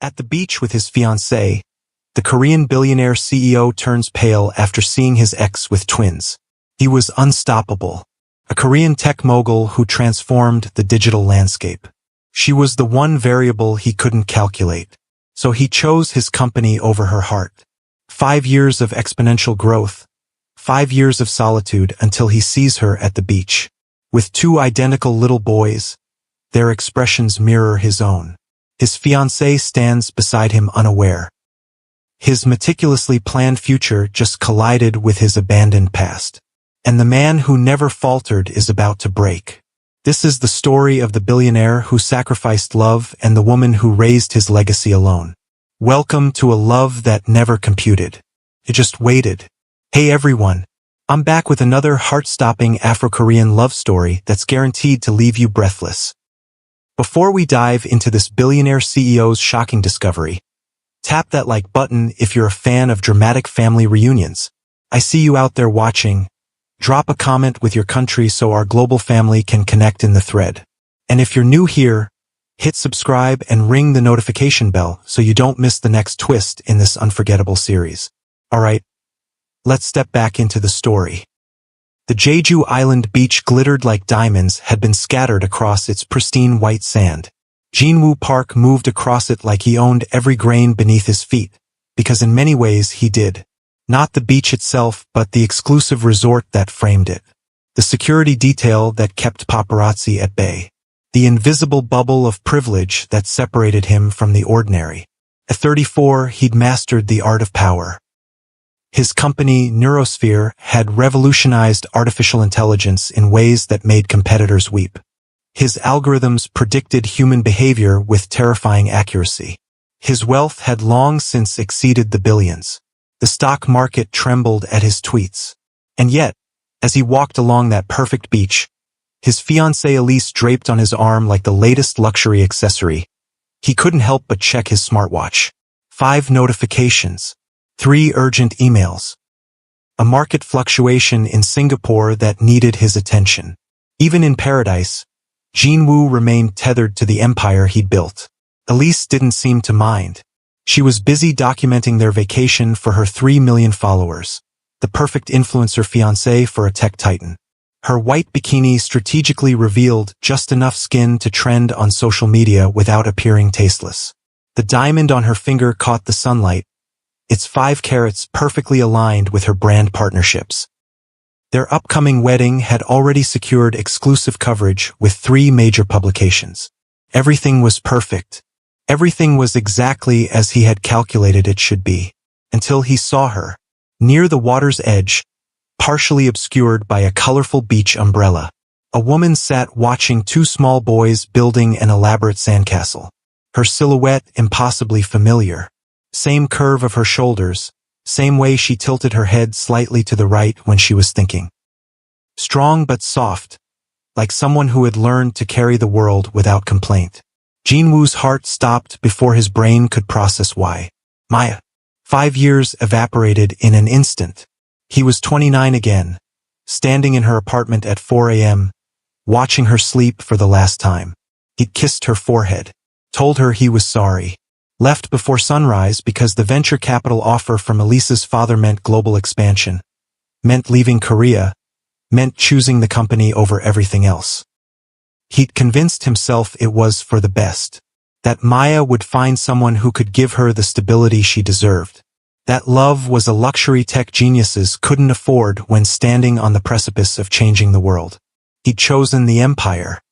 At the beach with his fiancée, the Korean billionaire CEO turns pale after seeing his ex with twins. He was unstoppable, a Korean tech mogul who transformed the digital landscape. She was the one variable he couldn't calculate, so he chose his company over her heart. 5 years of exponential growth, 5 years of solitude until he sees her at the beach. With 2 identical little boys, their expressions mirror his own. His fiancée stands beside him unaware. His meticulously planned future just collided with his abandoned past. And the man who never faltered is about to break. This is the story of the billionaire who sacrificed love and the woman who raised his legacy alone. Welcome to a love that never computed. It just waited. Hey everyone, I'm back with another heart-stopping Afro-Korean love story that's guaranteed to leave you breathless. Before we dive into this billionaire CEO's shocking discovery, tap that like button if you're a fan of dramatic family reunions. I see you out there watching. Drop a comment with your country so our global family can connect in the thread. And if you're new here, hit subscribe and ring the notification bell so you don't miss the next twist in this unforgettable series. Alright, let's step back into the story. The Jeju Island beach glittered like diamonds had been scattered across its pristine white sand. Jinwoo Park moved across it like he owned every grain beneath his feet, because in many ways he did. Not the beach itself, but the exclusive resort that framed it. The security detail that kept paparazzi at bay. The invisible bubble of privilege that separated him from the ordinary. At 34, he'd mastered the art of power. His company, Neurosphere, had revolutionized artificial intelligence in ways that made competitors weep. His algorithms predicted human behavior with terrifying accuracy. His wealth had long since exceeded the billions. The stock market trembled at his tweets. And yet, as he walked along that perfect beach, his fiancée Elise draped on his arm like the latest luxury accessory, he couldn't help but check his smartwatch. 5 notifications. 3 urgent emails. A market fluctuation in Singapore that needed his attention. Even in paradise, Jinwoo remained tethered to the empire he'd built. Elise didn't seem to mind. She was busy documenting their vacation for her 3 million followers, the perfect influencer fiancé for a tech titan. Her white bikini strategically revealed just enough skin to trend on social media without appearing tasteless. The diamond on her finger caught the sunlight, its 5 carats perfectly aligned with her brand partnerships. Their upcoming wedding had already secured exclusive coverage with 3 major publications. Everything was perfect. Everything was exactly as he had calculated it should be, until he saw her, near the water's edge, partially obscured by a colorful beach umbrella. A woman sat watching 2 small boys building an elaborate sandcastle. Her silhouette impossibly familiar. Same curve of her shoulders, same way she tilted her head slightly to the right when she was thinking. Strong but soft, like someone who had learned to carry the world without complaint. Jinwoo's heart stopped before his brain could process why. Maya. 5 years evaporated in an instant. He was 29 again, standing in her apartment at 4 a.m., watching her sleep for the last time. He'd kissed her forehead, told her he was sorry. Left before sunrise because the venture capital offer from Elise's father meant global expansion, meant leaving Korea, meant choosing the company over everything else. He'd convinced himself it was for the best, that Maya would find someone who could give her the stability she deserved. That love was a luxury tech geniuses couldn't afford when standing on the precipice of changing the world. He'd chosen the empire.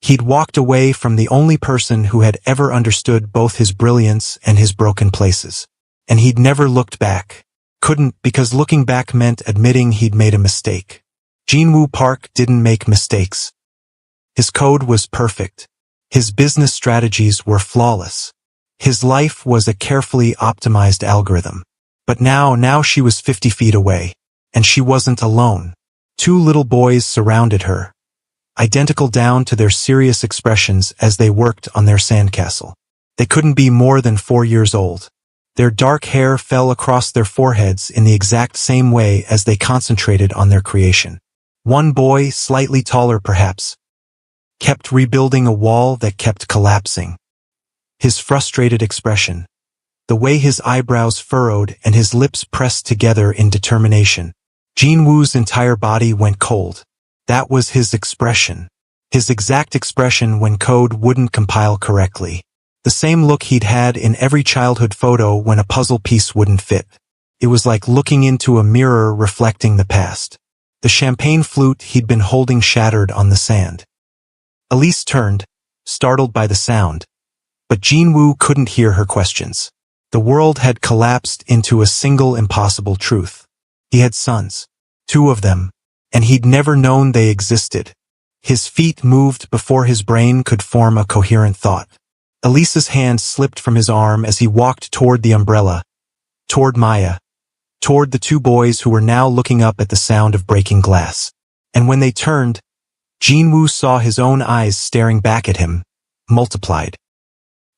He'd walked away from the only person who had ever understood both his brilliance and his broken places. And he'd never looked back. Couldn't, because looking back meant admitting he'd made a mistake. Jinwoo Park didn't make mistakes. His code was perfect. His business strategies were flawless. His life was a carefully optimized algorithm. But now she was 50 feet away. And she wasn't alone. 2 little boys surrounded her, identical down to their serious expressions as they worked on their sandcastle. They couldn't be more than 4 years old. Their dark hair fell across their foreheads in the exact same way as they concentrated on their creation. One boy, slightly taller perhaps, kept rebuilding a wall that kept collapsing. his frustrated expression, the way his eyebrows furrowed and his lips pressed together in determination. Jinwoo's entire body went cold. That was his expression. His exact expression when code wouldn't compile correctly. The same look he'd had in every childhood photo when a puzzle piece wouldn't fit. It was like looking into a mirror reflecting the past. The champagne flute he'd been holding shattered on the sand. Elise turned, startled by the sound, but Jinwoo couldn't hear her questions. The world had collapsed into a single impossible truth. He had sons. 2 of them, and he'd never known they existed. His feet moved before his brain could form a coherent thought. Elise's hand slipped from his arm as he walked toward the umbrella, toward Maya, toward the 2 boys who were now looking up at the sound of breaking glass. And when they turned, Jinwoo saw his own eyes staring back at him, multiplied.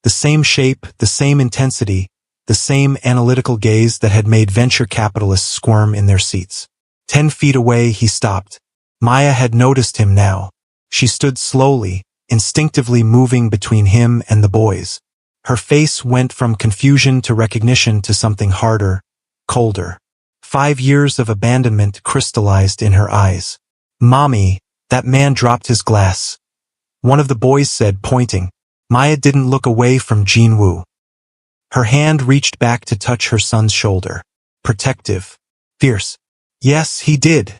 The same shape, the same intensity, the same analytical gaze that had made venture capitalists squirm in their seats. 10 feet away, he stopped. Maya had noticed him now. She stood slowly, instinctively moving between him and the boys. Her face went from confusion to recognition to something harder, colder. 5 years of abandonment crystallized in her eyes. "Mommy," that man dropped his glass. One of the boys said, pointing. Maya didn't look away from Jinwoo. Her hand reached back to touch her son's shoulder. Protective. Fierce. "Yes, he did,"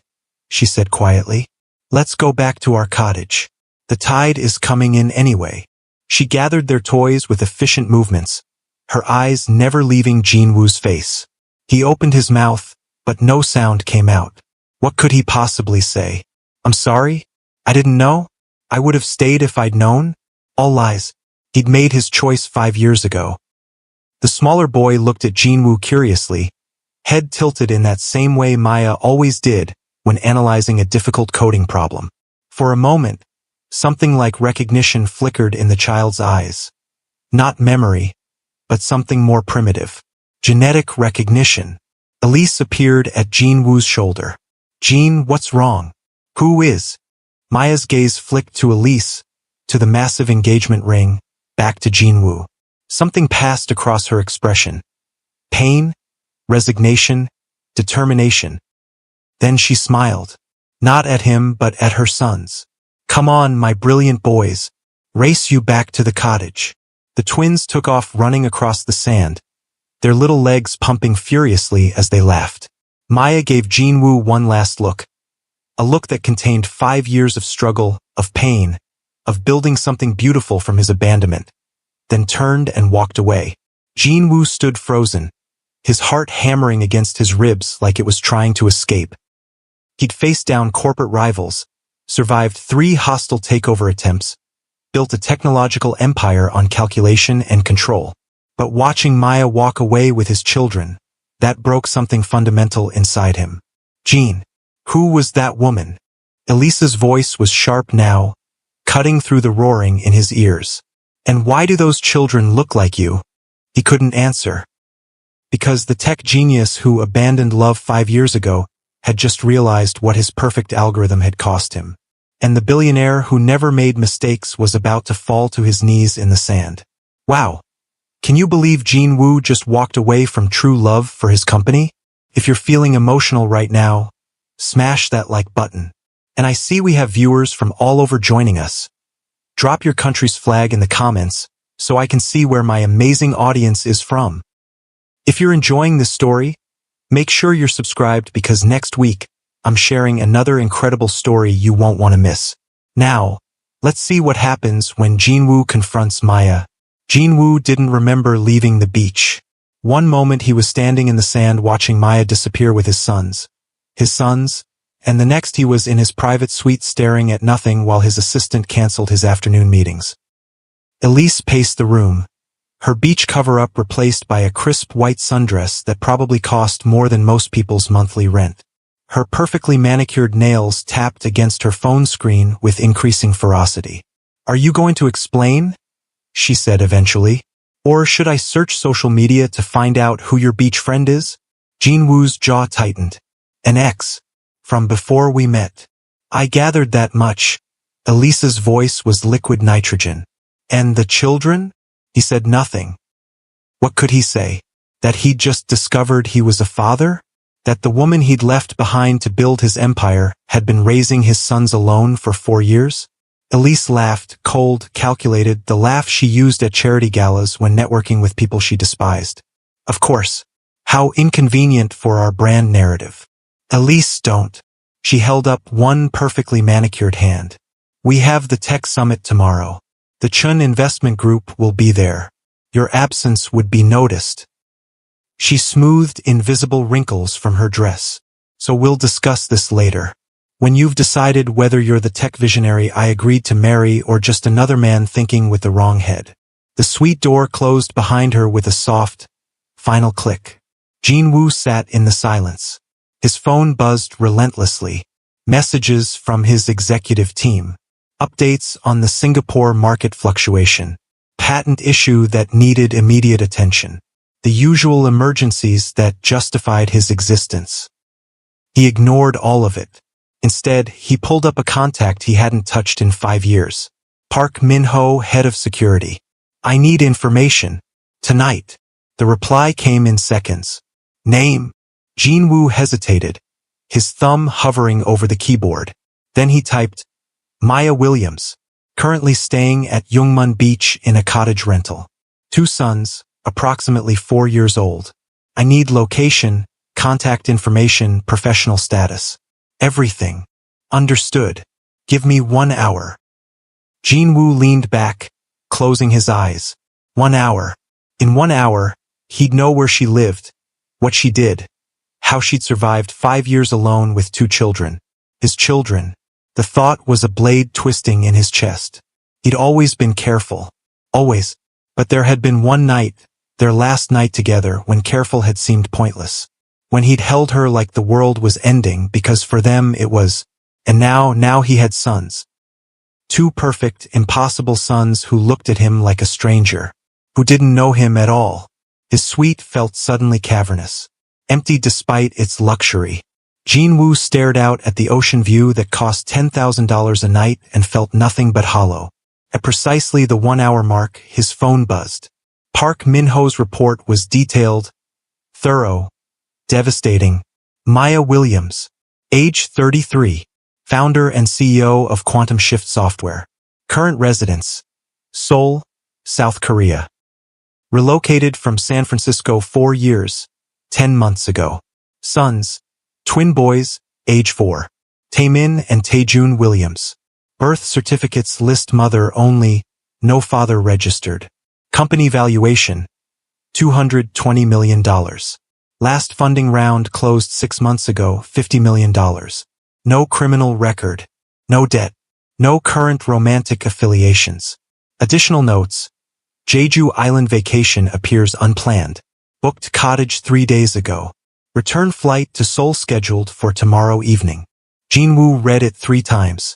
she said quietly. "Let's go back to our cottage. The tide is coming in anyway." She gathered their toys with efficient movements, her eyes never leaving Jinwoo's face. He opened his mouth, but no sound came out. What could he possibly say? "I'm sorry? I didn't know? I would have stayed if I'd known?" All lies. He'd made his choice 5 years ago. The smaller boy looked at Jinwoo curiously, head tilted in that same way Maya always did when analyzing a difficult coding problem. For a moment, something like recognition flickered in the child's eyes. Not memory, but something more primitive. Genetic recognition. Elise appeared at Jinwoo's shoulder. "Jin, what's wrong? Who is?" Maya's gaze flicked to Elise, to the massive engagement ring, back to Jinwoo. Something passed across her expression. Pain, resignation, determination. Then she smiled. Not at him, but at her sons. "Come on, my brilliant boys. Race you back to the cottage." The twins took off running across the sand, their little legs pumping furiously as they laughed. Maya gave Jinwoo one last look. A look that contained 5 years of struggle, of pain, of building something beautiful from his abandonment, then turned and walked away. Jinwoo stood frozen, his heart hammering against his ribs like it was trying to escape. He'd faced down corporate rivals, survived 3 hostile takeover attempts, built a technological empire on calculation and control. But watching Maya walk away with his children, that broke something fundamental inside him. "Jean, who was that woman?" Elisa's voice was sharp now, cutting through the roaring in his ears. "And why do those children look like you?" He couldn't answer. Because the tech genius who abandoned love 5 years ago had just realized what his perfect algorithm had cost him. And the billionaire who never made mistakes was about to fall to his knees in the sand. Wow. Can you believe Jinwoo just walked away from true love for his company? If you're feeling emotional right now, smash that like button. And I see we have viewers from all over joining us. Drop your country's flag in the comments so I can see where my amazing audience is from. If you're enjoying this story, make sure you're subscribed because next week, I'm sharing another incredible story you won't want to miss. Now, let's see what happens when Jinwoo confronts Maya. Jinwoo didn't remember leaving the beach. One moment he was standing in the sand watching Maya disappear with his sons, and the next he was in his private suite staring at nothing while his assistant canceled his afternoon meetings. Elise paced the room, her beach cover-up replaced by a crisp white sundress that probably cost more than most people's monthly rent. Her perfectly manicured nails tapped against her phone screen with increasing ferocity. "Are you going to explain?" she said eventually. "Or should I search social media to find out who your beach friend is?" Jinwoo's jaw tightened. "An ex. From before we met." "I gathered that much." Elisa's voice was liquid nitrogen. "And the children?" He said nothing. What could he say? That he'd just discovered he was a father? That the woman he'd left behind to build his empire had been raising his sons alone for 4 years? Elise laughed, cold, calculated, the laugh she used at charity galas when networking with people she despised. Of course. How inconvenient for our brand narrative. Elise, don't. She held up one perfectly manicured hand. We have the tech summit tomorrow. The Chun Investment Group will be there. Your absence would be noticed. She smoothed invisible wrinkles from her dress. So we'll discuss this later. When you've decided whether you're the tech visionary I agreed to marry or just another man thinking with the wrong head. The suite door closed behind her with a soft, final click. Jinwoo sat in the silence. His phone buzzed relentlessly. Messages from his executive team. Updates on the Singapore market fluctuation. Patent issue that needed immediate attention. The usual emergencies that justified his existence. He ignored all of it. Instead, he pulled up a contact he hadn't touched in 5 years. Park Min-ho, head of security. I need information. Tonight. The reply came in seconds. Name. Jinwoo hesitated, his thumb hovering over the keyboard. Then he typed, Maya Williams, currently staying at Yongmun Beach in a cottage rental. 2 sons, approximately 4 years old. I need location, contact information, professional status. Everything. Understood. Give me 1 hour. Jinwoo leaned back, closing his eyes. 1 hour. In 1 hour, he'd know where she lived, what she did, how she'd survived 5 years alone with 2 children. His children. The thought was a blade twisting in his chest. He'd always been careful. Always. But there had been one night, their last night together, when careful had seemed pointless. When he'd held her like the world was ending because for them it was. And now he had sons. 2 perfect, impossible sons who looked at him like a stranger. Who didn't know him at all. His suite felt suddenly cavernous. Empty despite its luxury. Jinwoo stared out at the ocean view that cost $10,000 a night and felt nothing but hollow. At precisely the 1 hour mark, his phone buzzed. Park Min-ho's report was detailed, thorough, devastating. Maya Williams, age 33, founder and CEO of Quantum Shift Software. Current residence, Seoul, South Korea. Relocated from San Francisco 4 years, 10 months ago. Sons, twin boys, age 4. Taemin and Taejun Williams. Birth certificates list mother only, no father registered. Company valuation, $220 million. Last funding round closed 6 months ago, $50 million. No criminal record. No debt. No current romantic affiliations. Additional notes. Jeju Island vacation appears unplanned. Booked cottage 3 days ago. Return flight to Seoul scheduled for tomorrow evening. Jinwoo read it 3 times.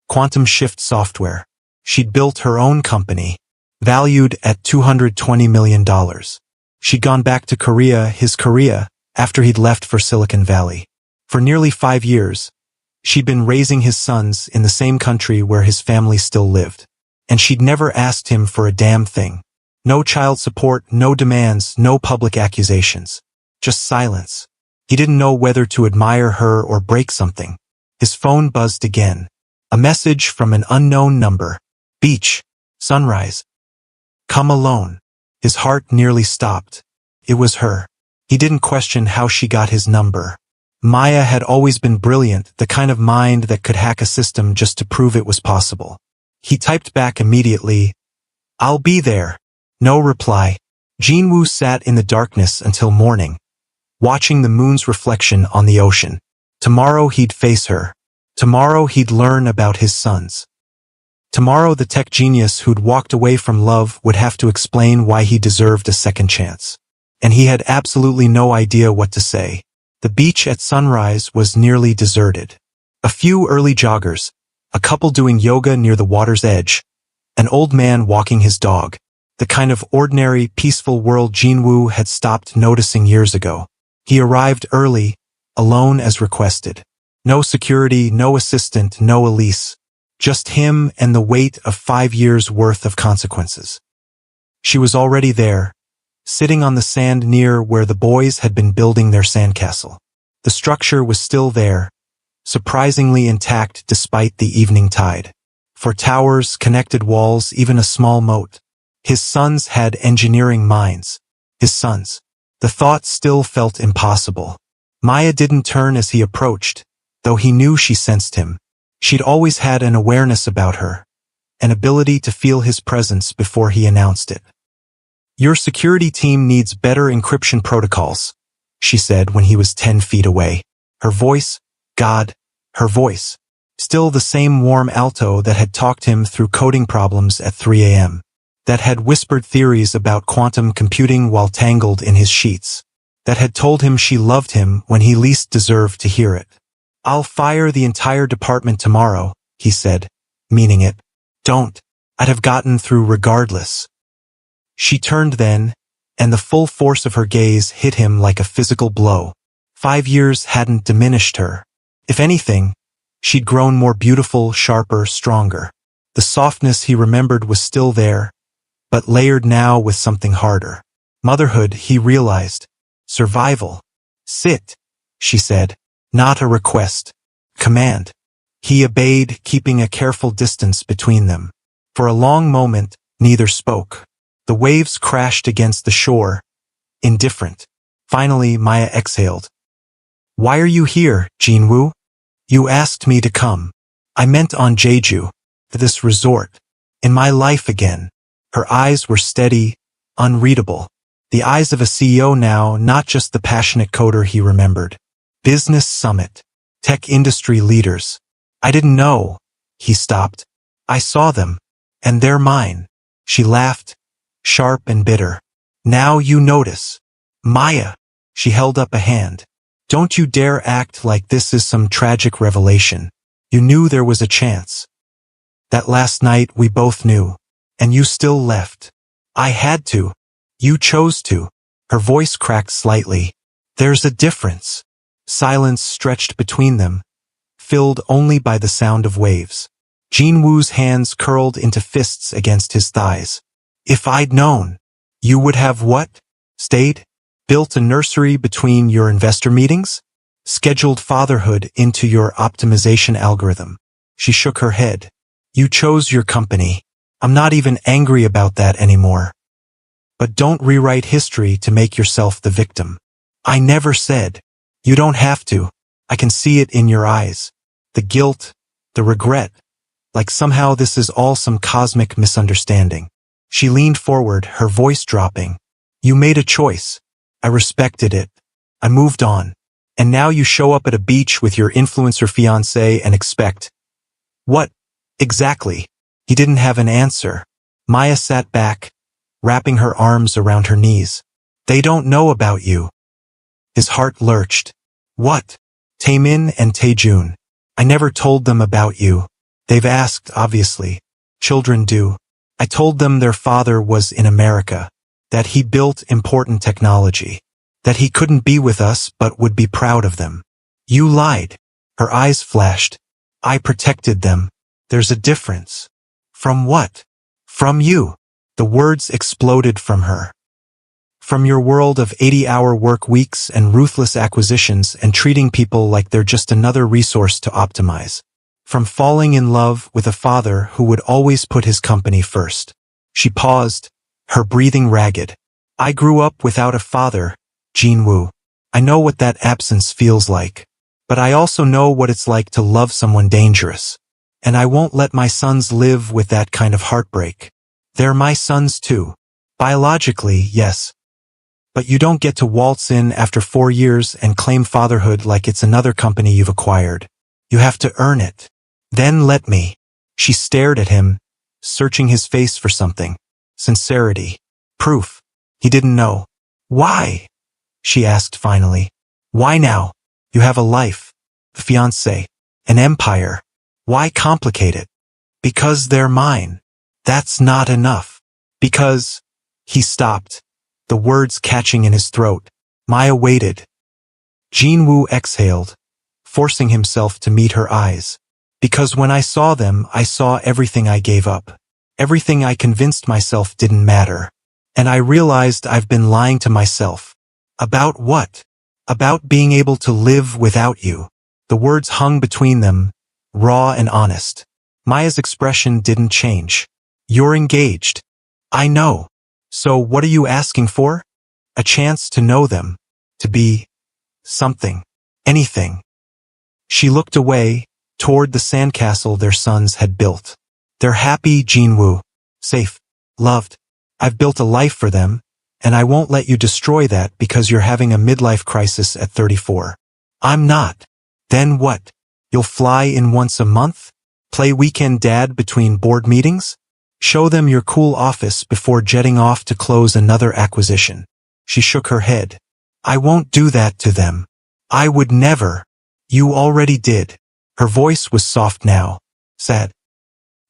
Quantum Shift Software. She'd built her own company, valued at $220 million. She'd gone back to Korea, his Korea, after he'd left for Silicon Valley. For nearly 5 years, she'd been raising his sons in the same country where his family still lived. And she'd never asked him for a damn thing. No child support, no demands, no public accusations. Just silence. He didn't know whether to admire her or break something. His phone buzzed again. A message from an unknown number. Beach. Sunrise. Come alone. His heart nearly stopped. It was her. He didn't question how she got his number. Maya had always been brilliant, the kind of mind that could hack a system just to prove it was possible. He typed back immediately, I'll be there. No reply. Jinwoo sat in the darkness until morning, watching the moon's reflection on the ocean. Tomorrow he'd face her. Tomorrow he'd learn about his sons. Tomorrow the tech genius who'd walked away from love would have to explain why he deserved a second chance. And he had absolutely no idea what to say. The beach at sunrise was nearly deserted. A few early joggers, a couple doing yoga near the water's edge, an old man walking his dog. The kind of ordinary, peaceful world Jinwoo had stopped noticing years ago. He arrived early, alone as requested. No security, no assistant, no Elise. Just him and the weight of 5 years' worth of consequences. She was already there, sitting on the sand near where the boys had been building their sandcastle. The structure was still there, surprisingly intact despite the evening tide. For towers, connected walls, even a small moat. His sons had engineering minds. His sons. The thought still felt impossible. Maya didn't turn as he approached, though he knew she sensed him. She'd always had an awareness about her, an ability to feel his presence before he announced it. "Your security team needs better encryption protocols," she said when he was 10 feet away. Her voice, God, her voice. Still the same warm alto that had talked him through coding problems at 3 a.m. That had whispered theories about quantum computing while tangled in his sheets. That had told him she loved him when he least deserved to hear it. "I'll fire the entire department tomorrow," he said, meaning it. "Don't. I'd have gotten through regardless." She turned then, and the full force of her gaze hit him like a physical blow. 5 years hadn't diminished her. If anything, she'd grown more beautiful, sharper, stronger. The softness he remembered was still there, but layered now with something harder. Motherhood, he realized. Survival. "Sit," she said. Not a request. Command. He obeyed, keeping a careful distance between them. For a long moment, neither spoke. The waves crashed against the shore, indifferent. Finally, Maya exhaled. "Why are you here, Jinwoo?" "You asked me to come. I meant on Jeju, to this resort. In my life again." Her eyes were steady, unreadable. The eyes of a CEO now, not just the passionate coder he remembered. Business summit. Tech industry leaders. "I didn't know." He stopped. "I saw them. And they're mine." She laughed, sharp and bitter. "Now you notice." "Maya." She held up a hand. "Don't you dare act like this is some tragic revelation. You knew there was a chance. That last night we both knew. And you still left." "I had to. You chose to." Her voice cracked slightly. "There's a difference." Silence stretched between them, filled only by the sound of waves. Jinwoo's hands curled into fists against his thighs. "If I'd known." "You would have what? Stayed? Built a nursery between your investor meetings? Scheduled fatherhood into your optimization algorithm?" She shook her head. "You chose your company. I'm not even angry about that anymore. But don't rewrite history to make yourself the victim." "I never said." "You don't have to. I can see it in your eyes. The guilt, the regret, like somehow this is all some cosmic misunderstanding." She leaned forward, her voice dropping. "You made a choice. I respected it. I moved on. And now you show up at a beach with your influencer fiancé and expect." "What? Exactly?" He didn't have an answer. Maya sat back, wrapping her arms around her knees. "They don't know about you." His heart lurched. "What?" "Taemin and Taejun. I never told them about you. They've asked, obviously. Children do. I told them their father was in America, that he built important technology, that he couldn't be with us but would be proud of them." "You lied." Her eyes flashed. "I protected them. There's a difference." "From what?" "From you." The words exploded from her. "From your world of 80-hour work weeks and ruthless acquisitions and treating people like they're just another resource to optimize. From falling in love with a father who would always put his company first." She paused, her breathing ragged. "I grew up without a father, Jinwoo. I know what that absence feels like. But I also know what it's like to love someone dangerous. And I won't let my sons live with that kind of heartbreak. They're my sons too. Biologically, yes. But you don't get to waltz in after 4 years and claim fatherhood like it's another company you've acquired. You have to earn it. Then let me." She stared at him, searching his face for something. Sincerity. Proof. He didn't know. "Why?" she asked finally. "Why now? You have a life. A fiancé. An empire. Why complicate it?" "Because they're mine." "That's not enough." "Because..." He stopped, the words catching in his throat. Maya waited. Jinwoo exhaled, forcing himself to meet her eyes. "Because when I saw them, I saw everything I gave up. Everything I convinced myself didn't matter. And I realized I've been lying to myself. About what? About being able to live without you. The words hung between them, raw and honest. Maya's expression didn't change. You're engaged. I know. So what are you asking for? A chance to know them. To be something. Anything. She looked away, toward the sandcastle their sons had built. They're happy, Jinwoo. Safe. Loved. I've built a life for them, and I won't let you destroy that because you're having a midlife crisis at 34. I'm not. Then what? You'll fly in once a month? Play weekend dad between board meetings? Show them your cool office before jetting off to close another acquisition. She shook her head. I won't do that to them. I would never. You already did. Her voice was soft now. Sad.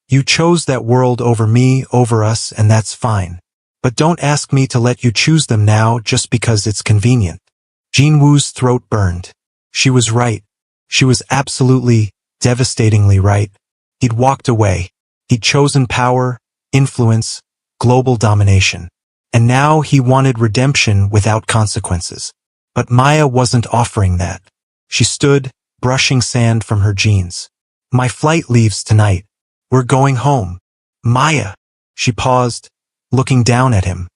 You chose that world over me, over us, and that's fine. But don't ask me to let you choose them now just because it's convenient. Jinwoo's throat burned. She was right. She was absolutely, devastatingly right. He'd walked away. He'd chosen power, influence, global domination. And now he wanted redemption without consequences. But Maya wasn't offering that. She stood, brushing sand from her jeans. My flight leaves tonight. We're going home. Maya. She paused, looking down at him.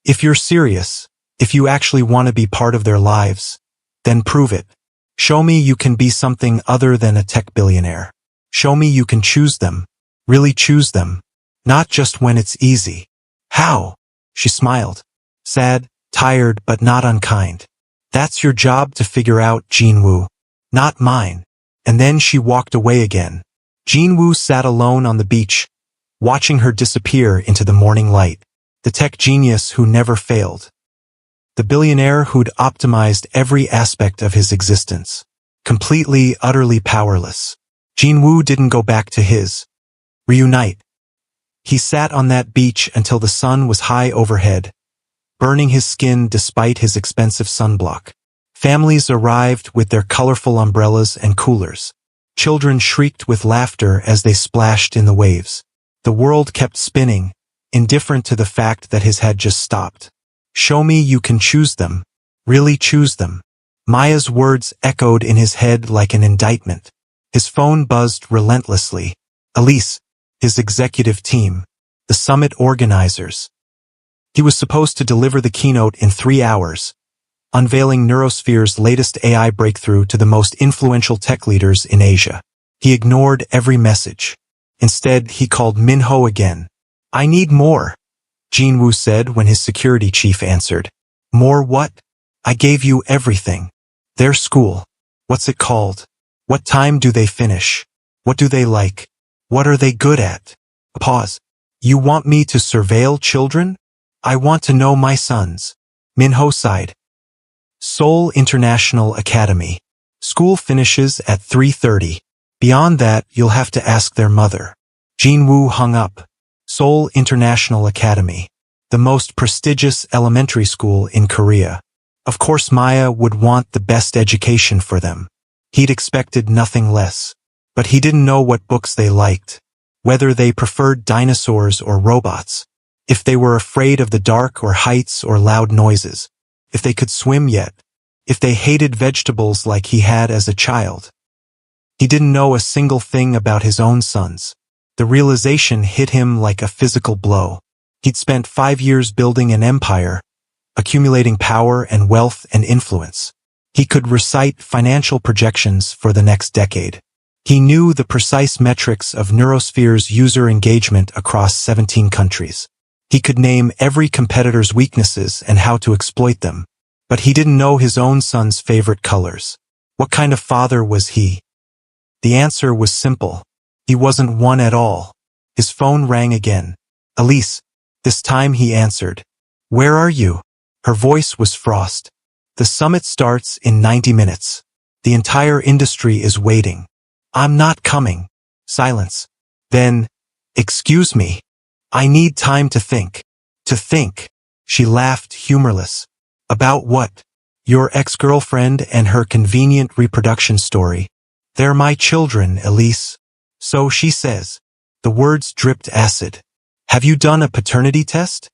If you're serious, if you actually want to be part of their lives, then prove it. Show me you can be something other than a tech billionaire. Show me you can choose them. Really choose them. Not just when it's easy. How? She smiled. Sad, tired, but not unkind. That's your job to figure out, Jinwoo. Not mine. And then she walked away again. Jinwoo sat alone on the beach, watching her disappear into the morning light. The tech genius who never failed. The billionaire who'd optimized every aspect of his existence. Completely, utterly powerless. Jinwoo didn't go back to his. Reunite. He sat on that beach until the sun was high overhead, burning his skin despite his expensive sunblock. Families arrived with their colorful umbrellas and coolers. Children shrieked with laughter as they splashed in the waves. The world kept spinning, indifferent to the fact that his had just stopped. Show me you can choose them. Really choose them. Maya's words echoed in his head like an indictment. His phone buzzed relentlessly. Elise, his executive team, the summit organizers. He was supposed to deliver the keynote in 3 hours, unveiling Neurosphere's latest AI breakthrough to the most influential tech leaders in Asia. He ignored every message. Instead, he called Minho again. I need more, Jinwoo said when his security chief answered. More what? I gave you everything. Their school. What's it called? What time do they finish? What do they like? What are they good at? A pause. You want me to surveil children? I want to know my sons. Minho sighed. Seoul International Academy. School finishes at 3:30. Beyond that, you'll have to ask their mother. Jinwoo hung up. Seoul International Academy. The most prestigious elementary school in Korea. Of course Maya would want the best education for them. He'd expected nothing less. But he didn't know what books they liked. Whether they preferred dinosaurs or robots. If they were afraid of the dark or heights or loud noises. If they could swim yet. If they hated vegetables like he had as a child. He didn't know a single thing about his own sons. The realization hit him like a physical blow. He'd spent 5 years building an empire, accumulating power and wealth and influence. He could recite financial projections for the next decade. He knew the precise metrics of Neurosphere's user engagement across 17 countries. He could name every competitor's weaknesses and how to exploit them. But he didn't know his own son's favorite colors. What kind of father was he? The answer was simple. He wasn't one at all. His phone rang again. Elise. This time he answered. Where are you? Her voice was frost. The summit starts in 90 minutes. The entire industry is waiting. I'm not coming. Silence. Then, excuse me. I need time to think. To think. She laughed, humorless. About what? Your ex-girlfriend and her convenient reproduction story. They're my children, Elise. So she says. The words dripped acid. Have you done a paternity test?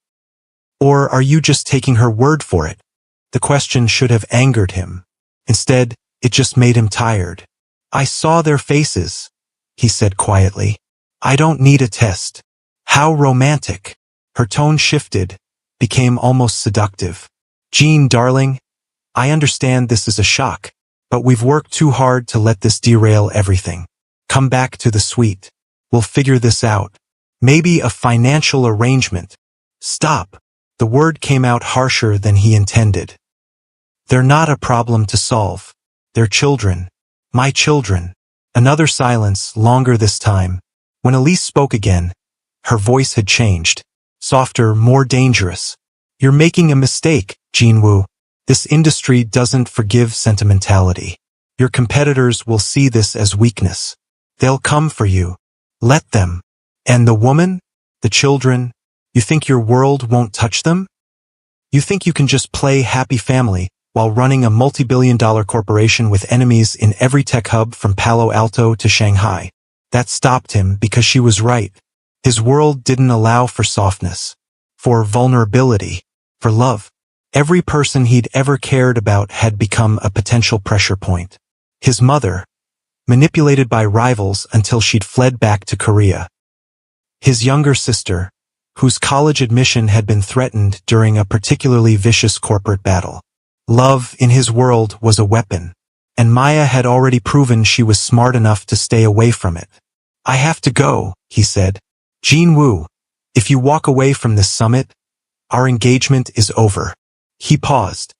Or are you just taking her word for it? The question should have angered him. Instead, it just made him tired. I saw their faces, he said quietly. I don't need a test. How romantic. Her tone shifted, became almost seductive. Jean, darling, I understand this is a shock, but we've worked too hard to let this derail everything. Come back to the suite. We'll figure this out. Maybe a financial arrangement. Stop. The word came out harsher than he intended. They're not a problem to solve. They're children. My children. Another silence, longer this time. When Elise spoke again, her voice had changed. Softer, more dangerous. You're making a mistake, Jinwoo. This industry doesn't forgive sentimentality. Your competitors will see this as weakness. They'll come for you. Let them. And the woman? The children? You think your world won't touch them? You think you can just play happy family while running a multi-billion-dollar corporation with enemies in every tech hub from Palo Alto to Shanghai? That stopped him because she was right. His world didn't allow for softness, for vulnerability, for love. Every person he'd ever cared about had become a potential pressure point. His mother, manipulated by rivals until she'd fled back to Korea. His younger sister, whose college admission had been threatened during a particularly vicious corporate battle. Love, in his world, was a weapon, and Maya had already proven she was smart enough to stay away from it. I have to go, he said. Jinwoo, if you walk away from this summit, our engagement is over. He paused,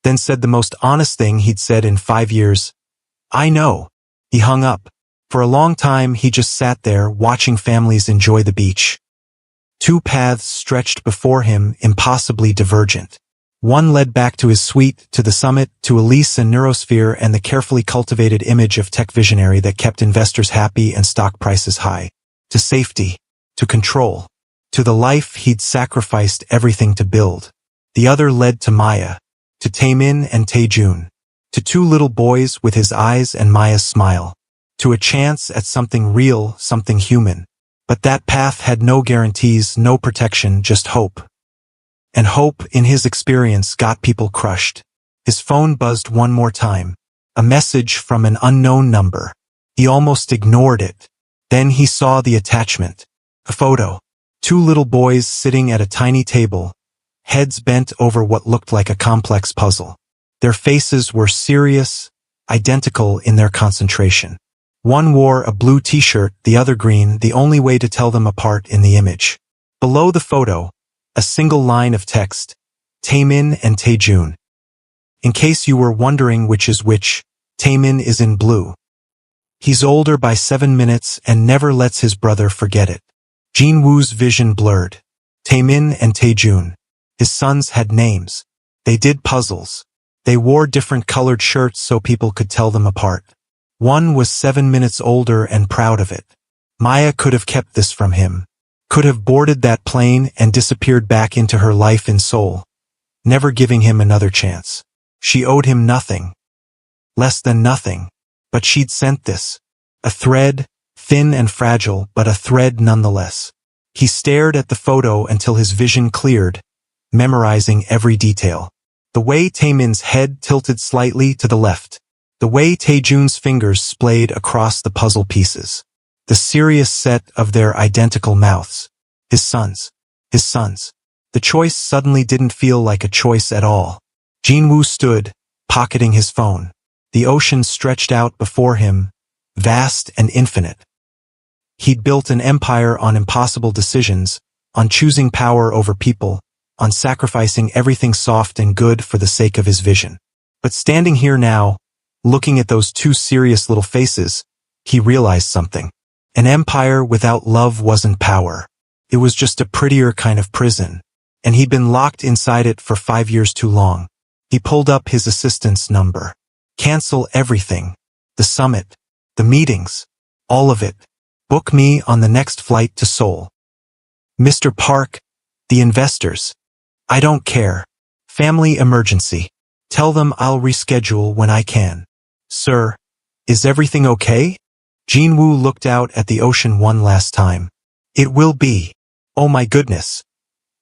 then said the most honest thing he'd said in 5 years. I know. He hung up. For a long time he just sat there watching families enjoy the beach. Two paths stretched before him, impossibly divergent. One led back to his suite, to the summit, to Elise and Neurosphere and the carefully cultivated image of tech visionary that kept investors happy and stock prices high. To safety, to control, to the life he'd sacrificed everything to build. The other led to Maya, to Taemin and Taejun, to two little boys with his eyes and Maya's smile, to a chance at something real, something human. But that path had no guarantees, no protection, just hope. And hope, in his experience, got people crushed. His phone buzzed one more time. A message from an unknown number. He almost ignored it. Then he saw the attachment. A photo. Two little boys sitting at a tiny table, heads bent over what looked like a complex puzzle. Their faces were serious, identical in their concentration. One wore a blue t-shirt, the other green, the only way to tell them apart in the image. Below the photo, a single line of text, Taemin and Taejun. In case you were wondering which is which, Taemin is in blue. He's older by 7 minutes and never lets his brother forget it. Jinwoo's vision blurred. Taemin and Taejun. His sons had names. They did puzzles. They wore different colored shirts so people could tell them apart. One was 7 minutes older and proud of it. Maya could have kept this from him. Could have boarded that plane and disappeared back into her life in Seoul, never giving him another chance. She owed him nothing. Less than nothing. But she'd sent this. A thread, thin and fragile, but a thread nonetheless. He stared at the photo until his vision cleared, memorizing every detail. The way Taemin's head tilted slightly to the left. The way Taejun's fingers splayed across the puzzle pieces. The serious set of their identical mouths. His sons. His sons. The choice suddenly didn't feel like a choice at all. Jinwoo stood, pocketing his phone. The ocean stretched out before him, vast and infinite. He'd built an empire on impossible decisions, on choosing power over people, on sacrificing everything soft and good for the sake of his vision. But standing here now, looking at those two serious little faces, he realized something. An empire without love wasn't power. It was just a prettier kind of prison, and he'd been locked inside it for 5 years too long. He pulled up his assistant's number. Cancel everything. The summit. The meetings. All of it. Book me on the next flight to Seoul. Mr. Park, the investors. I don't care. Family emergency. Tell them I'll reschedule when I can. Sir, is everything okay? Jinwoo looked out at the ocean one last time. It will be. Oh my goodness.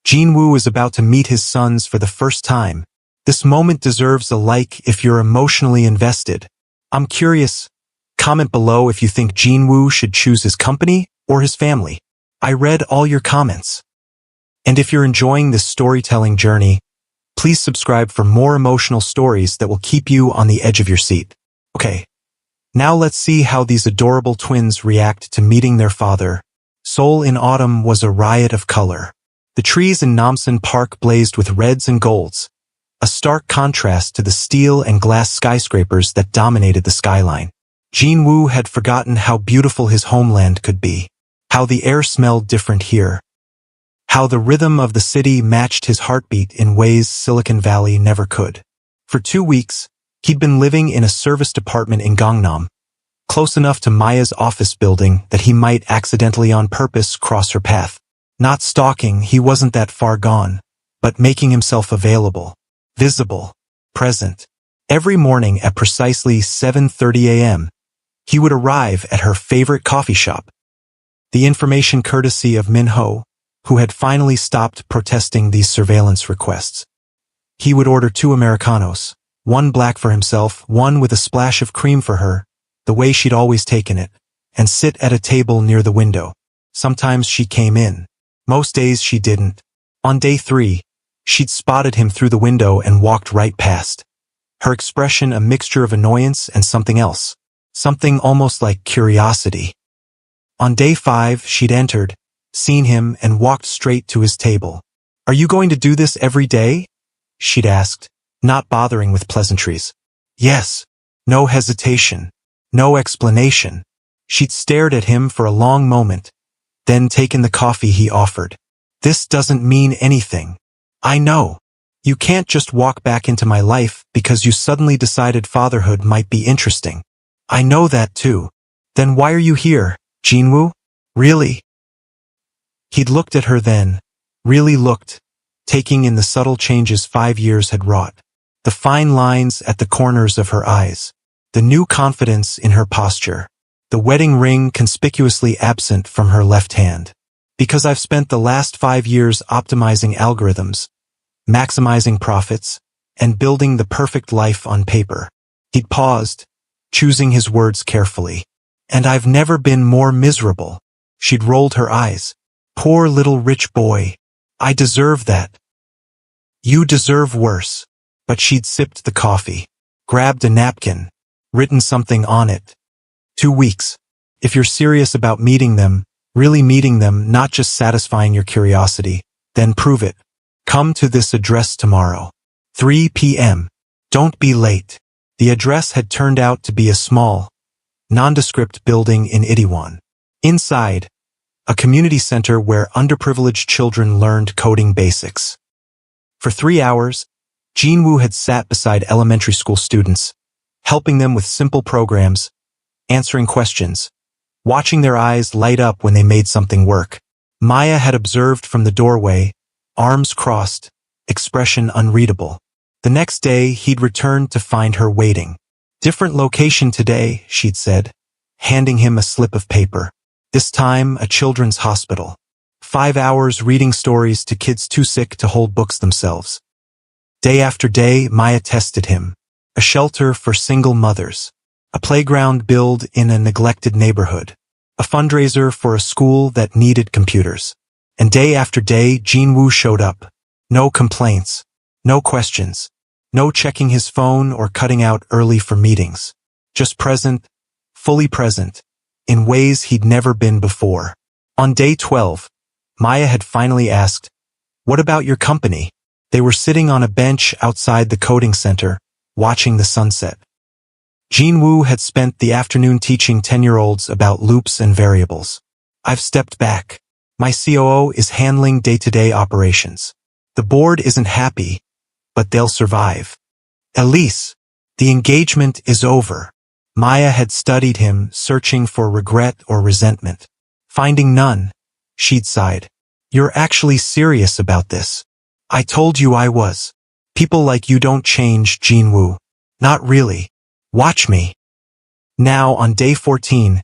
Jinwoo is about to meet his sons for the first time. This moment deserves a like if you're emotionally invested. I'm curious. Comment below if you think Jinwoo should choose his company or his family. I read all your comments. And if you're enjoying this storytelling journey, please subscribe for more emotional stories that will keep you on the edge of your seat. Okay, now let's see how these adorable twins react to meeting their father. Seoul in autumn was a riot of color. The trees in Namsan Park blazed with reds and golds, a stark contrast to the steel and glass skyscrapers that dominated the skyline. Jinwoo had forgotten how beautiful his homeland could be, how the air smelled different here, how the rhythm of the city matched his heartbeat in ways Silicon Valley never could. For 2 weeks, he'd been living in a service department in Gangnam, close enough to Maya's office building that he might accidentally on purpose cross her path. Not stalking, he wasn't that far gone, but making himself available, visible, present. Every morning at precisely 7:30 a.m., he would arrive at her favorite coffee shop. The information courtesy of Minho, who had finally stopped protesting these surveillance requests. He would order 2 Americanos, one black for himself, one with a splash of cream for her, the way she'd always taken it, and sit at a table near the window. Sometimes she came in. Most days she didn't. On day 3, she'd spotted him through the window and walked right past. Her expression a mixture of annoyance and something else. Something almost like curiosity. On day 5, she'd entered, seen him, and walked straight to his table. "Are you going to do this every day?" she'd asked, not bothering with pleasantries. Yes. No hesitation. No explanation. She'd stared at him for a long moment, then taken the coffee he offered. "This doesn't mean anything. I know. You can't just walk back into my life because you suddenly decided fatherhood might be interesting. I know that too. Then why are you here, Jinwoo? Really?" He'd looked at her then, really looked, taking in the subtle changes 5 years had wrought. The fine lines at the corners of her eyes, the new confidence in her posture, the wedding ring conspicuously absent from her left hand. "Because I've spent the last 5 years optimizing algorithms, maximizing profits, and building the perfect life on paper." He'd paused, choosing his words carefully. "And I've never been more miserable." She'd rolled her eyes. "Poor little rich boy. I deserve that." "You deserve worse." But she'd sipped the coffee, grabbed a napkin, written something on it. 2 weeks. If you're serious about meeting them, really meeting them, not just satisfying your curiosity, then prove it. Come to this address tomorrow. 3 p.m. Don't be late. The address had turned out to be a small, nondescript building in Itaewon. Inside, a community center where underprivileged children learned coding basics. For 3 hours, Jinwoo had sat beside elementary school students, helping them with simple programs, answering questions, watching their eyes light up when they made something work. Maya had observed from the doorway, arms crossed, expression unreadable. The next day, he'd returned to find her waiting. "Different location today," she'd said, handing him a slip of paper. This time, a children's hospital. 5 hours reading stories to kids too sick to hold books themselves. Day after day, Maya tested him. A shelter for single mothers. A playground built in a neglected neighborhood. A fundraiser for a school that needed computers. And day after day, Jinwoo showed up. No complaints. No questions. No checking his phone or cutting out early for meetings. Just present, fully present, in ways he'd never been before. On day 12, Maya had finally asked, "What about your company?" They were sitting on a bench outside the coding center, watching the sunset. Jinwoo had spent the afternoon teaching 10-year-olds about loops and variables. "I've stepped back. My COO is handling day-to-day operations. The board isn't happy, but they'll survive. Elise, the engagement is over." Maya had studied him, searching for regret or resentment. Finding none, she'd sighed. "You're actually serious about this." "I told you I was. People like you don't change, Jinwoo." "Not really. Watch me." Now, on day 14,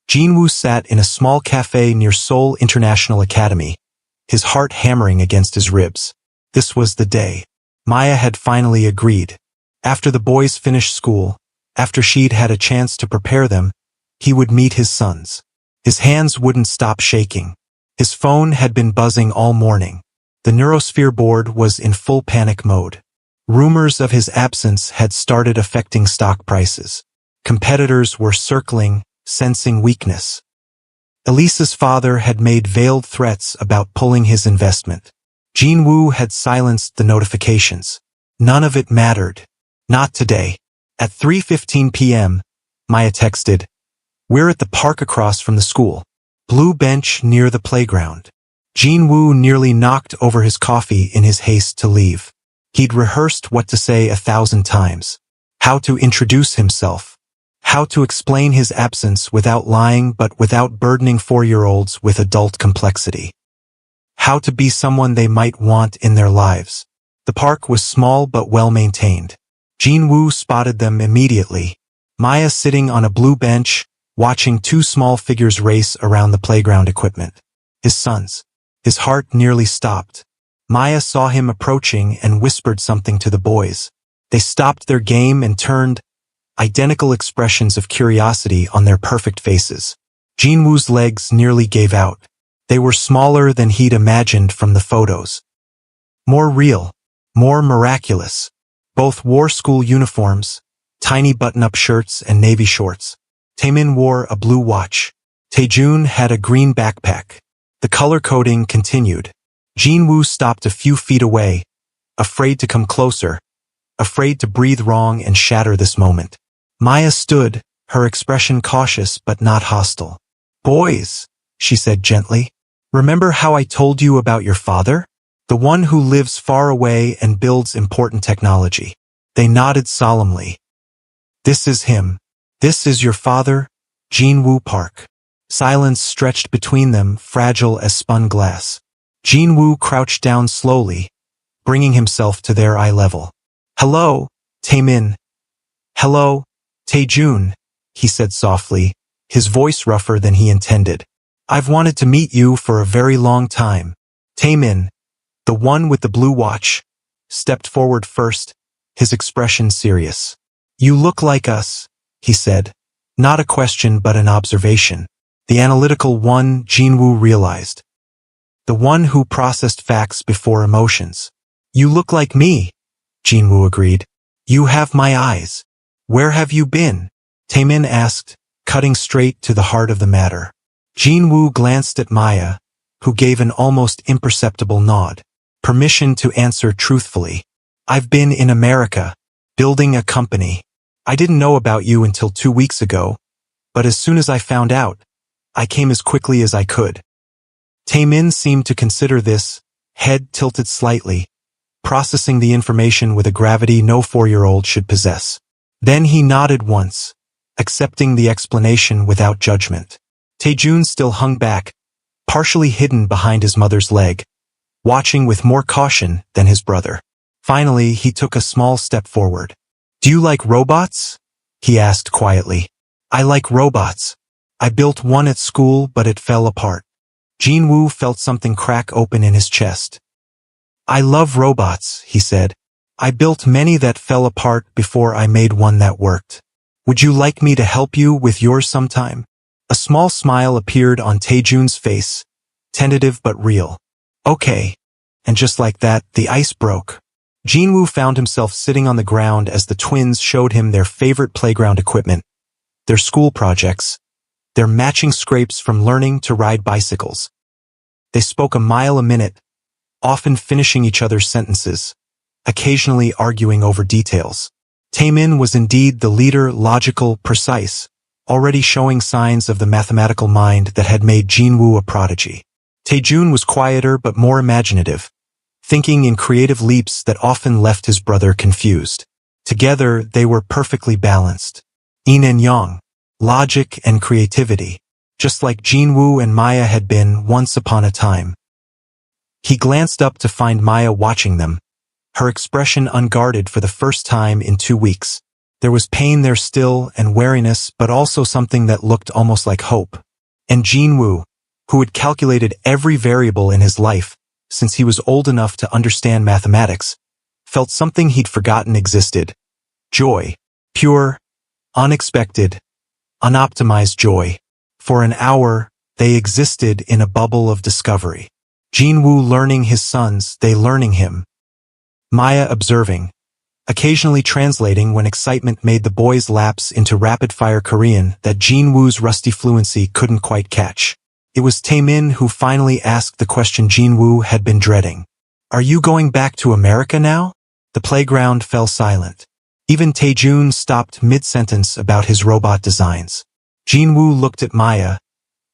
Jinwoo sat in a small cafe near Seoul International Academy, his heart hammering against his ribs. This was the day. Maya had finally agreed. After the boys finished school, after she'd had a chance to prepare them, he would meet his sons. His hands wouldn't stop shaking. His phone had been buzzing all morning. The Neurosphere board was in full panic mode. Rumors of his absence had started affecting stock prices. Competitors were circling, sensing weakness. Elisa's father had made veiled threats about pulling his investment. Jinwoo had silenced the notifications. None of it mattered. Not today. At 3:15 p.m., Maya texted, "We're at the park across from the school. Blue bench near the playground." Jinwoo nearly knocked over his coffee in his haste to leave. He'd rehearsed what to say 1,000 times. How to introduce himself. How to explain his absence without lying but without burdening 4-year-olds with adult complexity. How to be someone they might want in their lives. The park was small but well-maintained. Jinwoo spotted them immediately. Maya sitting on a blue bench, watching two small figures race around the playground equipment. His sons. His heart nearly stopped. Maya saw him approaching and whispered something to the boys. They stopped their game and turned, identical expressions of curiosity on their perfect faces. Jinwoo's legs nearly gave out. They were smaller than he'd imagined from the photos. More real. More miraculous. Both wore school uniforms, tiny button-up shirts and navy shorts. Taemin wore a blue watch. Taejun had a green backpack. The color coding continued. Jinwoo stopped a few feet away, afraid to come closer, afraid to breathe wrong and shatter this moment. Maya stood, her expression cautious but not hostile. "Boys," she said gently, "remember how I told you about your father? The one who lives far away and builds important technology." They nodded solemnly. "This is him. This is your father, Jinwoo Park." Silence stretched between them, fragile as spun glass. Jinwoo crouched down slowly, bringing himself to their eye level. "Hello, Taemin." "Hello, Taejun," he said softly, his voice rougher than he intended. "I've wanted to meet you for a very long time." Taemin, the one with the blue watch, stepped forward first, his expression serious. "You look like us," he said. Not a question but an observation. The analytical one, Jinwoo realized. The one who processed facts before emotions. "You look like me," Jinwoo agreed. "You have my eyes." "Where have you been?" Taemin asked, cutting straight to the heart of the matter. Jinwoo glanced at Maya, who gave an almost imperceptible nod. Permission to answer truthfully. "I've been in America, building a company. I didn't know about you until 2 weeks ago, but as soon as I found out, I came as quickly as I could." Taemin seemed to consider this, head tilted slightly, processing the information with a gravity no 4-year-old should possess. Then he nodded once, accepting the explanation without judgment. Taejun still hung back, partially hidden behind his mother's leg, watching with more caution than his brother. Finally, he took a small step forward. "Do you like robots?" he asked quietly. "I like robots. I built one at school but it fell apart." Jinwoo felt something crack open in his chest. "I love robots," he said. "I built many that fell apart before I made one that worked. Would you like me to help you with yours sometime?" A small smile appeared on Taejun's face, tentative but real. "Okay." And just like that, the ice broke. Jinwoo found himself sitting on the ground as the twins showed him their favorite playground equipment, their school projects, their matching scrapes from learning to ride bicycles. They spoke a mile a minute, often finishing each other's sentences, occasionally arguing over details. Taemin was indeed the leader, logical, precise, already showing signs of the mathematical mind that had made Jinwoo a prodigy. Taejun was quieter but more imaginative, thinking in creative leaps that often left his brother confused. Together, they were perfectly balanced. Yin and yang, logic and creativity, just like Jinwoo and Maya had been once upon a time. He glanced up to find Maya watching them, her expression unguarded for the first time in 2 weeks. There was pain there still and wariness, but also something that looked almost like hope. And Jinwoo, who had calculated every variable in his life, since he was old enough to understand mathematics, felt something he'd forgotten existed. Joy. Pure, unexpected, unoptimized joy. For an hour, they existed in a bubble of discovery. Jinwoo learning his sons, they learning him. Maya observing, occasionally translating when excitement made the boys lapse into rapid-fire Korean that Jinwoo's rusty fluency couldn't quite catch. It was Taemin who finally asked the question Jinwoo had been dreading. "Are you going back to America now?" The playground fell silent. Even Taejun stopped mid-sentence about his robot designs. Jinwoo looked at Maya,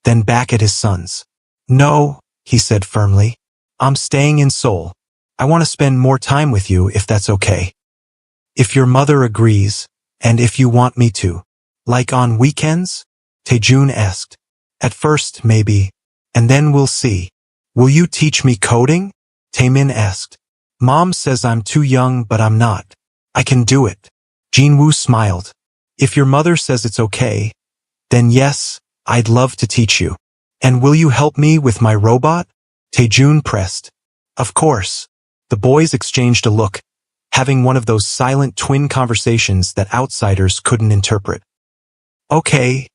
then back at his sons. "No," he said firmly. "I'm staying in Seoul. I want to spend more time with you if that's okay. If your mother agrees, and if you want me to. Like on weekends?" Taejun asked. "At first, maybe. And then we'll see." "Will you teach me coding?" Taemin asked. "Mom says I'm too young, but I'm not. I can do it." Jinwoo smiled. "If your mother says it's okay, then yes, I'd love to teach you. And will you help me with my robot?" Taejun pressed. "Of course." The boys exchanged a look, having one of those silent twin conversations that outsiders couldn't interpret. "Okay,"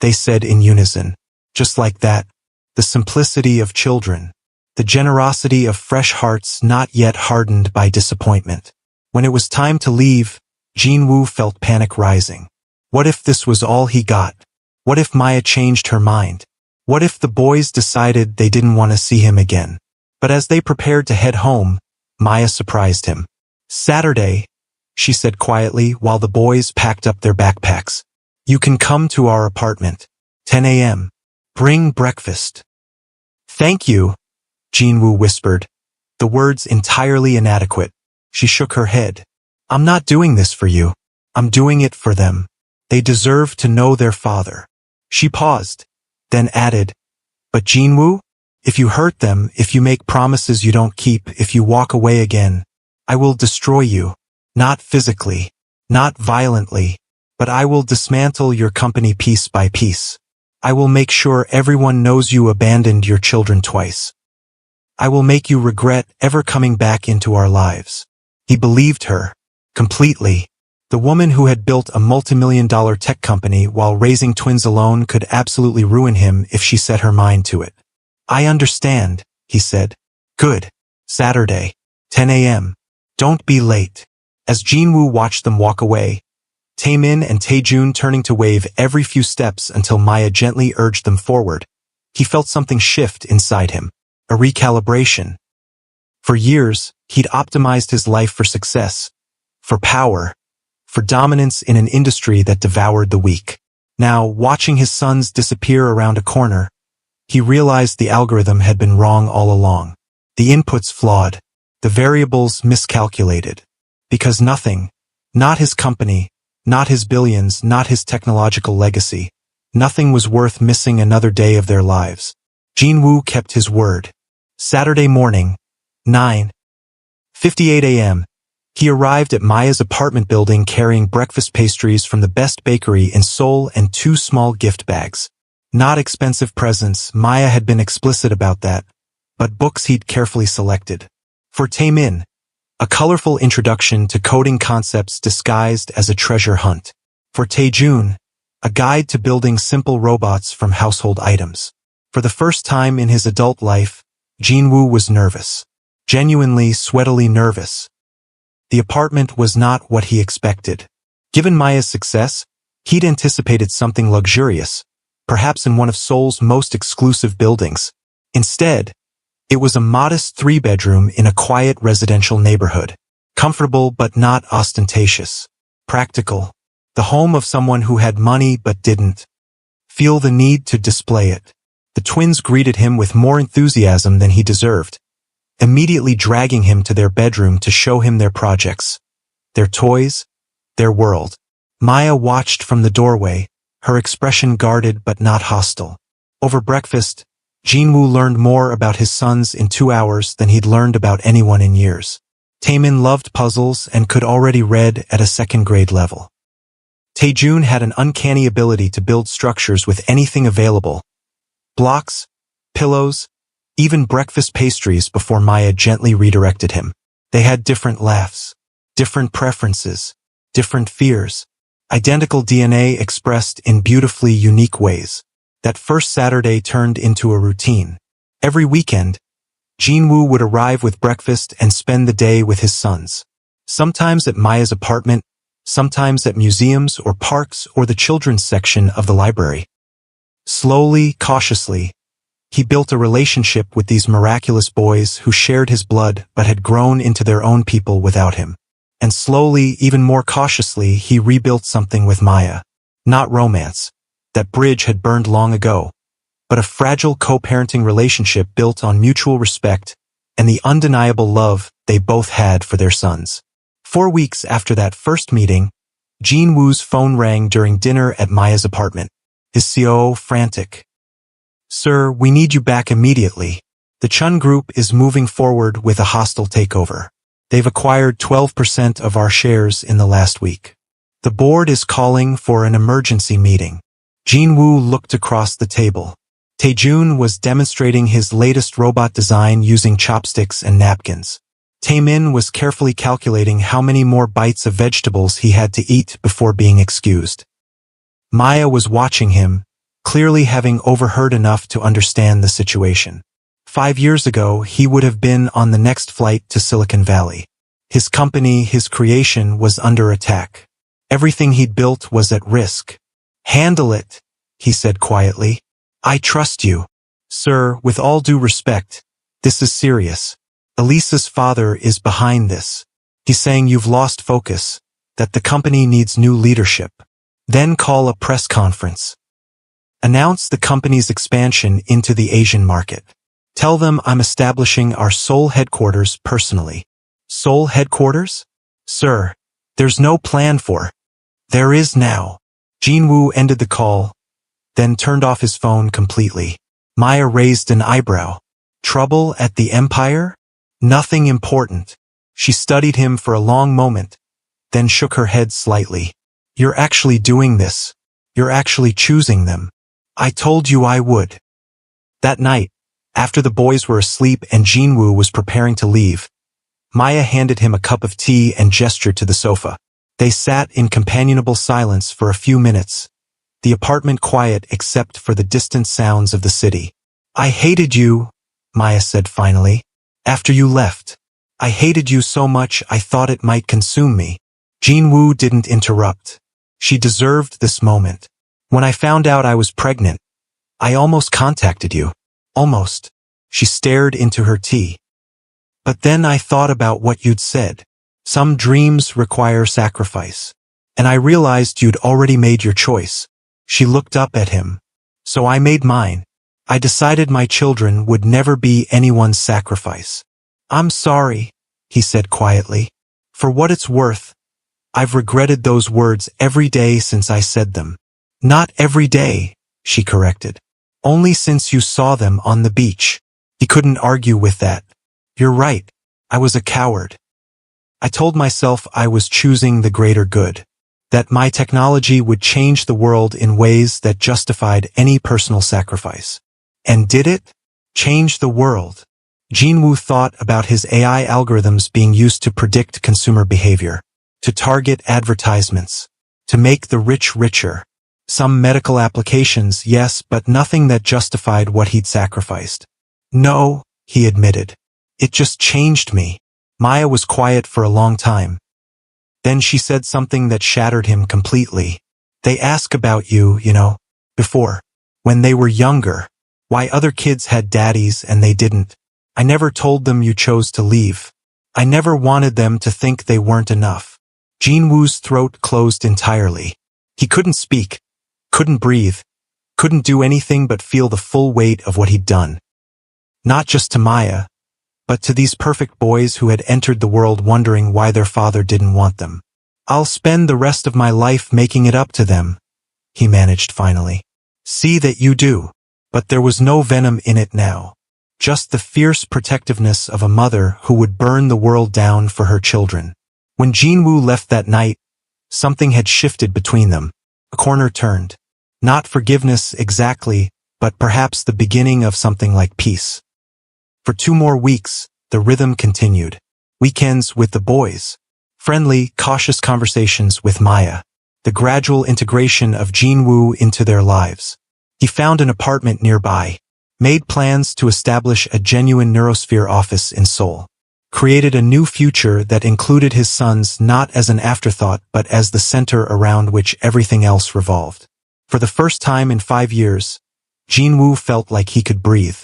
they said in unison. Just like that, the simplicity of children, the generosity of fresh hearts not yet hardened by disappointment. When it was time to leave, Jinwoo felt panic rising. What if this was all he got? What if Maya changed her mind? What if the boys decided they didn't want to see him again? But as they prepared to head home, Maya surprised him. "Saturday," she said quietly while the boys packed up their backpacks. "You can come to our apartment. 10 a.m. Bring breakfast." "Thank you," Jinwoo whispered, the words entirely inadequate. She shook her head. "I'm not doing this for you. I'm doing it for them. They deserve to know their father." She paused, then added, "But Jinwoo, if you hurt them, if you make promises you don't keep, if you walk away again, I will destroy you. Not physically, not violently, but I will dismantle your company piece by piece. I will make sure everyone knows you abandoned your children twice. I will make you regret ever coming back into our lives." He believed her, completely. The woman who had built a multimillion-dollar tech company while raising twins alone could absolutely ruin him if she set her mind to it. "I understand," he said. "Good. Saturday, 10 a.m. Don't be late." As Jinwoo watched them walk away, Taemin and Taejun turning to wave every few steps until Maya gently urged them forward, he felt something shift inside him, a recalibration. For years, he'd optimized his life for success, for power, for dominance in an industry that devoured the weak. Now, watching his sons disappear around a corner, he realized the algorithm had been wrong all along. The inputs flawed, the variables miscalculated. Because nothing, not his company, not his billions, not his technological legacy, nothing was worth missing another day of their lives. Jinwoo kept his word. Saturday morning, 9:58 a.m., he arrived at Maya's apartment building carrying breakfast pastries from the best bakery in Seoul and 2 small gift bags. Not expensive presents, Maya had been explicit about that, but books he'd carefully selected. For Taemin, a colorful introduction to coding concepts disguised as a treasure hunt. For Taejun, a guide to building simple robots from household items. For the first time in his adult life, Jinwoo was nervous. Genuinely, sweatily nervous. The apartment was not what he expected. Given Maya's success, he'd anticipated something luxurious, perhaps in one of Seoul's most exclusive buildings. Instead, it was a modest 3-bedroom in a quiet residential neighborhood. Comfortable but not ostentatious. Practical. The home of someone who had money but didn't feel the need to display it. The twins greeted him with more enthusiasm than he deserved, immediately dragging him to their bedroom to show him their projects, their toys, their world. Maya watched from the doorway, her expression guarded but not hostile. Over breakfast, Jinwoo learned more about his sons in 2 hours than he'd learned about anyone in years. Taemin loved puzzles and could already read at a 2nd grade level. Taejun had an uncanny ability to build structures with anything available. Blocks, pillows, even breakfast pastries before Maya gently redirected him. They had different laughs, different preferences, different fears, identical DNA expressed in beautifully unique ways. That first Saturday turned into a routine. Every weekend, Jinwoo would arrive with breakfast and spend the day with his sons. Sometimes at Maya's apartment, sometimes at museums or parks or the children's section of the library. Slowly, cautiously, he built a relationship with these miraculous boys who shared his blood but had grown into their own people without him. And slowly, even more cautiously, he rebuilt something with Maya. Not romance. That bridge had burned long ago. But a fragile co-parenting relationship built on mutual respect and the undeniable love they both had for their sons. 4 weeks after that first meeting, Jinwoo's phone rang during dinner at Maya's apartment. His COO frantic. "Sir, we need you back immediately. The Chun Group is moving forward with a hostile takeover. They've acquired 12% of our shares in the last week. The board is calling for an emergency meeting." Jinwoo looked across the table. Taejun was demonstrating his latest robot design using chopsticks and napkins. Taemin was carefully calculating how many more bites of vegetables he had to eat before being excused. Maya was watching him, clearly having overheard enough to understand the situation. 5 years ago, he would have been on the next flight to Silicon Valley. His company, his creation, was under attack. Everything he'd built was at risk. "Handle it," he said quietly. "I trust you." "Sir, with all due respect, this is serious. Elisa's father is behind this. He's saying you've lost focus, that the company needs new leadership. Then call a press conference. Announce the company's expansion into the Asian market. Tell them I'm establishing our Seoul headquarters personally." "Seoul headquarters? Sir, there's no plan for." "There is now." Jinwoo ended the call, then turned off his phone completely. Maya raised an eyebrow. "Trouble at the Empire? Nothing important." She studied him for a long moment, then shook her head slightly. "You're actually doing this. You're actually choosing them. I told you I would." That night, after the boys were asleep and Jinwoo was preparing to leave, Maya handed him a cup of tea and gestured to the sofa. They sat in companionable silence for a few minutes, the apartment quiet except for the distant sounds of the city. "I hated you," Maya said finally, "after you left. I hated you so much I thought it might consume me." Jinwoo didn't interrupt. She deserved this moment. "When I found out I was pregnant, I almost contacted you. Almost." She stared into her tea. "But then I thought about what you'd said. Some dreams require sacrifice. And I realized you'd already made your choice." She looked up at him. "So I made mine. I decided my children would never be anyone's sacrifice." "I'm sorry," he said quietly. "For what it's worth, I've regretted those words every day since I said them." "Not every day," she corrected. "Only since you saw them on the beach." He couldn't argue with that. "You're right. I was a coward. I told myself I was choosing the greater good, that my technology would change the world in ways that justified any personal sacrifice. And did it? Change the world?" Jinwoo thought about his AI algorithms being used to predict consumer behavior, to target advertisements, to make the rich richer. Some medical applications, yes, but nothing that justified what he'd sacrificed. "No," he admitted. "It just changed me." Maya was quiet for a long time. Then she said something that shattered him completely. "They ask about you, before, when they were younger, why other kids had daddies and they didn't. I never told them you chose to leave. I never wanted them to think they weren't enough." Jinwoo's throat closed entirely. He couldn't speak, couldn't breathe, couldn't do anything but feel the full weight of what he'd done. Not just to Maya, but to these perfect boys who had entered the world wondering why their father didn't want them. "I'll spend the rest of my life making it up to them," he managed finally. "See that you do." But there was no venom in it now. Just the fierce protectiveness of a mother who would burn the world down for her children. When Jinwoo left that night, something had shifted between them. A corner turned. Not forgiveness exactly, but perhaps the beginning of something like peace. For 2 more weeks, the rhythm continued. Weekends with the boys. Friendly, cautious conversations with Maya. The gradual integration of Jinwoo into their lives. He found an apartment nearby. Made plans to establish a genuine neurosphere office in Seoul. Created a new future that included his sons not as an afterthought but as the center around which everything else revolved. For the first time in 5 years, Jinwoo felt like he could breathe.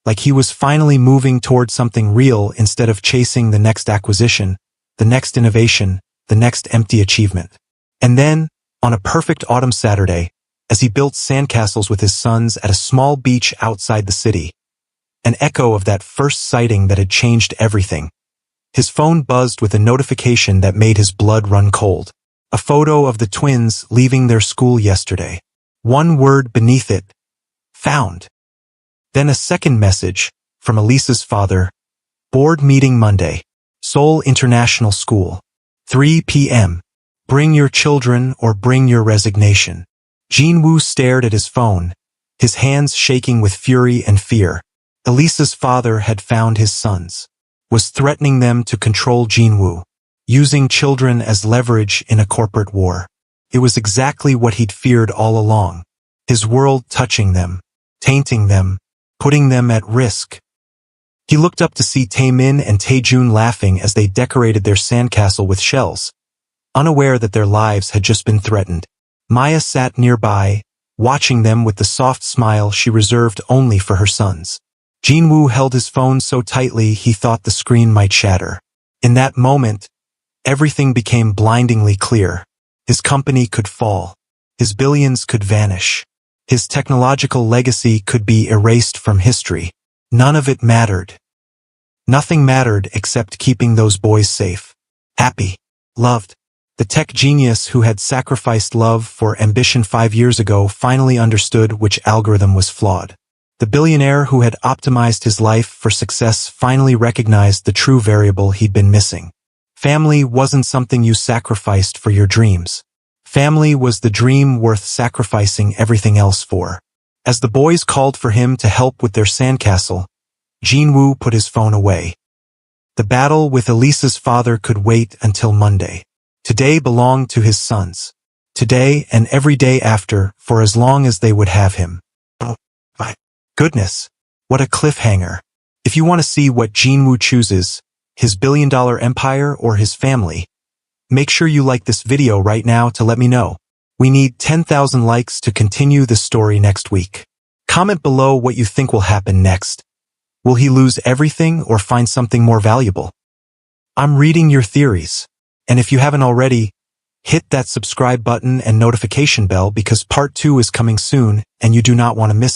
Like he was finally moving toward something real instead of chasing the next acquisition, the next innovation, the next empty achievement. And then, on a perfect autumn Saturday, as he built sandcastles with his sons at a small beach outside the city, an echo of that first sighting that had changed everything. His phone buzzed with a notification that made his blood run cold. A photo of the twins leaving their school yesterday. One word beneath it. Found. Then a second message, from Elisa's father. Board meeting Monday. Seoul International School. 3 p.m. Bring your children or bring your resignation. Jinwoo stared at his phone, his hands shaking with fury and fear. Elisa's father had found his sons. Was threatening them to control Jinwoo. Using children as leverage in a corporate war. It was exactly what he'd feared all along. His world touching them, tainting them, putting them at risk. He looked up to see Taemin and Taejun laughing as they decorated their sandcastle with shells, unaware that their lives had just been threatened. Maya sat nearby, watching them with the soft smile she reserved only for her sons. Jinwoo held his phone so tightly he thought the screen might shatter. In that moment, everything became blindingly clear. His company could fall. His billions could vanish. His technological legacy could be erased from history. None of it mattered. Nothing mattered except keeping those boys safe. Happy. Loved. The tech genius who had sacrificed love for ambition 5 years ago finally understood which algorithm was flawed. The billionaire who had optimized his life for success finally recognized the true variable he'd been missing. Family wasn't something you sacrificed for your dreams. Family was the dream worth sacrificing everything else for. As the boys called for him to help with their sandcastle, Jinwoo put his phone away. The battle with Elisa's father could wait until Monday. Today belonged to his sons. Today and every day after, for as long as they would have him. Oh, my goodness. What a cliffhanger. If you want to see what Jinwoo chooses, his billion-dollar empire or his family, make sure you like this video right now to let me know. We need 10,000 likes to continue the story next week. Comment below what you think will happen next. Will he lose everything or find something more valuable? I'm reading your theories. And if you haven't already, hit that subscribe button and notification bell because part 2 is coming soon and you do not want to miss it.